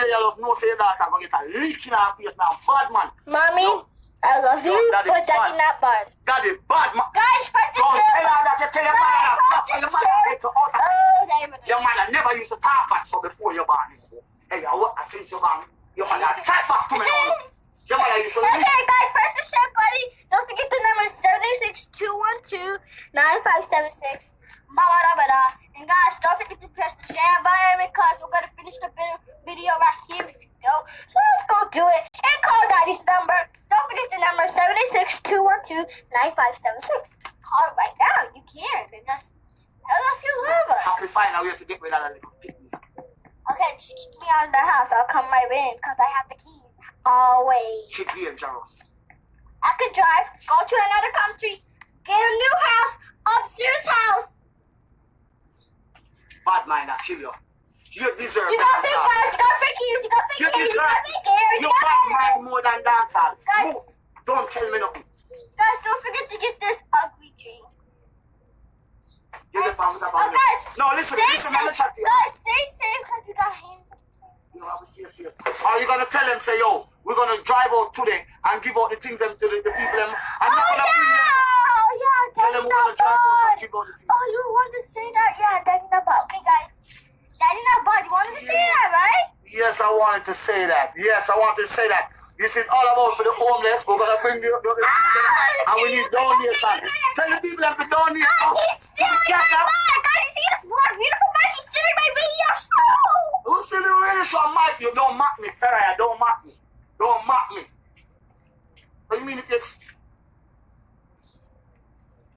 say you love no say your daughter gonna get a lick in her face now. Bad man. Mommy, No. I love you, Daddy but Daddy bad. not bad. Daddy bad man. Guys, press the Don't share tell her that you tell your mother that. Guys, Your press mother the said to out. Oh, David. Your mother never used to talk back so before you're born. Hey, I think you're born. Your mother chat back to me now. Your mother used to Okay, listen. guys, press the share buddy. Don't forget the number 76212-9576. And guys, don't forget to press the share button because we're gonna finish the video right here if you don't. So let's go do it and call Daddy's number. Don't forget the number 76212-9576. Call it right now. You can. And just tell us you love us. Have to find a way to get rid of that little picnic. Okay, just kick me out of the house. I'll come right in because I have the key. Always. She's dangerous. I could drive, go to another country, get a new house, upstairs house. Bad mind, I kill you. You deserve You that. got fake eyes, you got fake ears, you got fake You hair, you deserve. got fake hair, You bad mind more than dancers. Guys. Move. Don't tell me nothing. Guys, don't forget to get this ugly tree. You get palms up Oh, on me. guys, No, listen, stay listen, let me safe. chat to you. Guys, stay safe because we got hands. You know, I was serious. Are you gonna tell them, say, yo, we're gonna drive out today and give out the things them to the people them? I'm not gonna bring them. Oh, yeah, Tell them Daddy we're not gonna drive out and bad. give out the things. Oh, you want to say that? Yeah, Daddy not bad. Okay, guys, Daddy not bad. You wanted to say that, right? Yes, I wanted to say that. Yes, I wanted to say that. This is all about for the homeless. We're gonna bring the and we need donation. Tell the people them to donate. Guys, he's stealing my Cash up. mic. Guys, you see this blood beautiful mic? He's stealing my video show. Who's still the radio show, Mike? You don't mock me, Sarah. Don't mock me. Don't mock me. What do you mean if it's...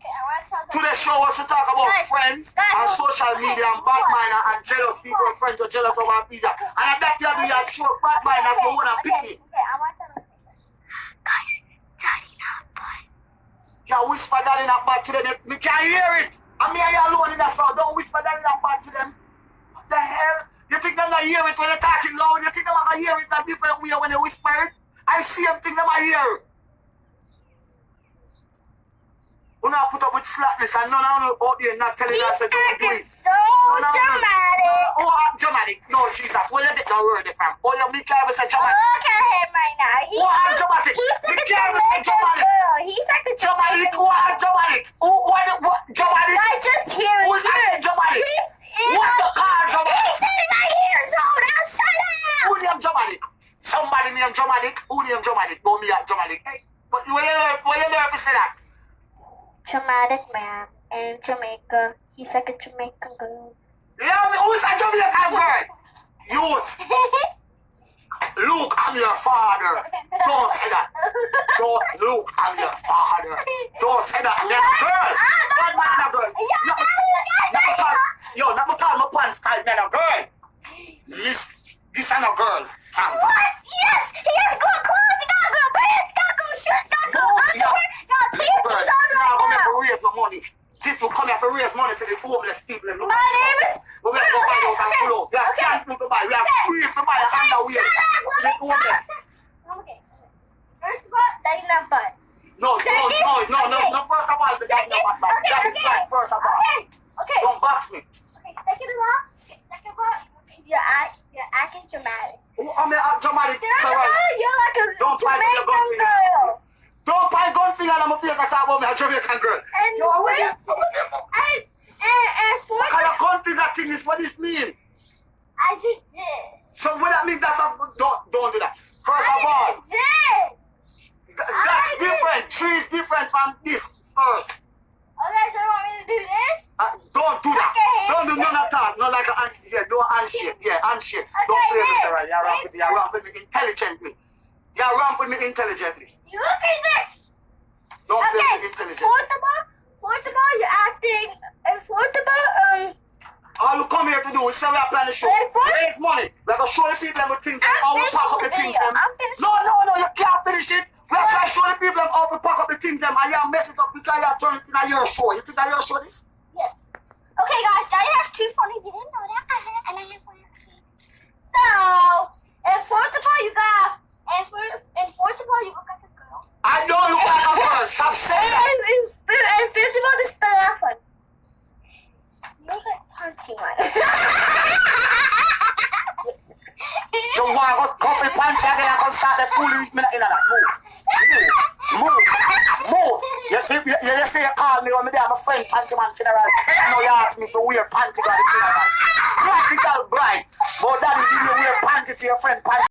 Okay, I want to tell them. Today's show was to talk about Guys, friends guys, and okay, social media and bad mind and jealous people and friends are jealous of our pizza. And I bet you do your show bad mind as the one and pick me. Okay, I want to tell them. Guys, Daddy not bad. You whisper that in that bad to them. Me can't hear it. And me and you alone in that sound. Don't whisper that in that bad to them. What the hell? You think they're gonna hear it when you're talking loud? You think they're gonna hear it in a different way when you whisper it? I see them think they're gonna hear it. You not put up with slackness and none of them out there not telling us to do it. So dramatic. Oh, I'm dramatic. No, Jesus. Where you get the word from? Oh, you me can't even say dramatic. Look at him right now. Oh, I'm dramatic. He's Me like a can't even say Jamaican dramatic. girl. He's like a Dramatic. Jamaican Oh, I'm dramatic. Oh, what dramatic? I just hear it. Who's that dramatic? He's What the car dramatic? He's in my ear, so now shut up. Who named dramatic? Somebody named dramatic. Who named dramatic? No, me at dramatic. Hey, but where you learn to say that? Dramatic man in Jamaica. He's like a Jamaican girl. Yeah, who's a Jamaican girl? Youth. Look, I'm your father. Don't say that. Don't look, I'm your father. Don't say that. I'm a girl. Bad man, a girl. Not because my pants tight, man, a girl. This ain't a girl. Pants. What? Yes! He has good clothes, he got good pants, got good shoes, got good underwear, got pants on Now come here right to raise no money. This will come here to raise money for the homeless people. now. My name is... We have to buy out and flow. We have cancel to buy. We have free to buy a underwear. Shut up, For the let me homeless. talk. Okay. First of all, Daddy not bad. No, first of all, the guy Second, not bad. That is right, first of all. Okay. Don't box me. Okay, second of all, you're acting dramatic. Oh, I'm a dramatic. It's all right. You're like a Don't fight with your gun Jamaican finger. girl. Don't buy gun finger on my face and talk about me a Jamaican girl. And Yo, what and for What kind of gun finger thing is what this mean? I did this. So what that mean? That's a, don't do that. First of all, I did. that's different. Tree is different from this earth. Okay, so you want me to do this? Don't do that. Okay, Don't do handshake. none of that. Not like a hand. Yeah, do a handshake. Yeah, handshake. Okay, Don't play with this. Sarah. You're ramping me intelligently. You're ramping me intelligently. You look at this. Don't play Okay, with me intelligently. fourth of all, you're acting. And fourth of all, All we come here to do is say we are planning a show. And what? Raise money. We're going to show the people them the things. How we finishing pack up the the things video. them. I'm finishing. No, you can't finish it. We are trying to show the people them how we pack up the things them and you mess it up because you turn it into your show. You think that your show this? yes. Okay, guys, Daddy has two phonies. You didn't know that. And I have one. So, and fourth of all, you got. And fourth of all, you look like a girl. I know you like a girl. Stop saying that. And fifth of all, this is the last one. You look like Ponty one. You want off your panty again and come start the foolishness in that. Move. You just say you call me when me there, I'm a friend panty man funeral. I know you ask me to wear panty at the funeral. Practical bride. But daddy, did you wear panty to your friend panty?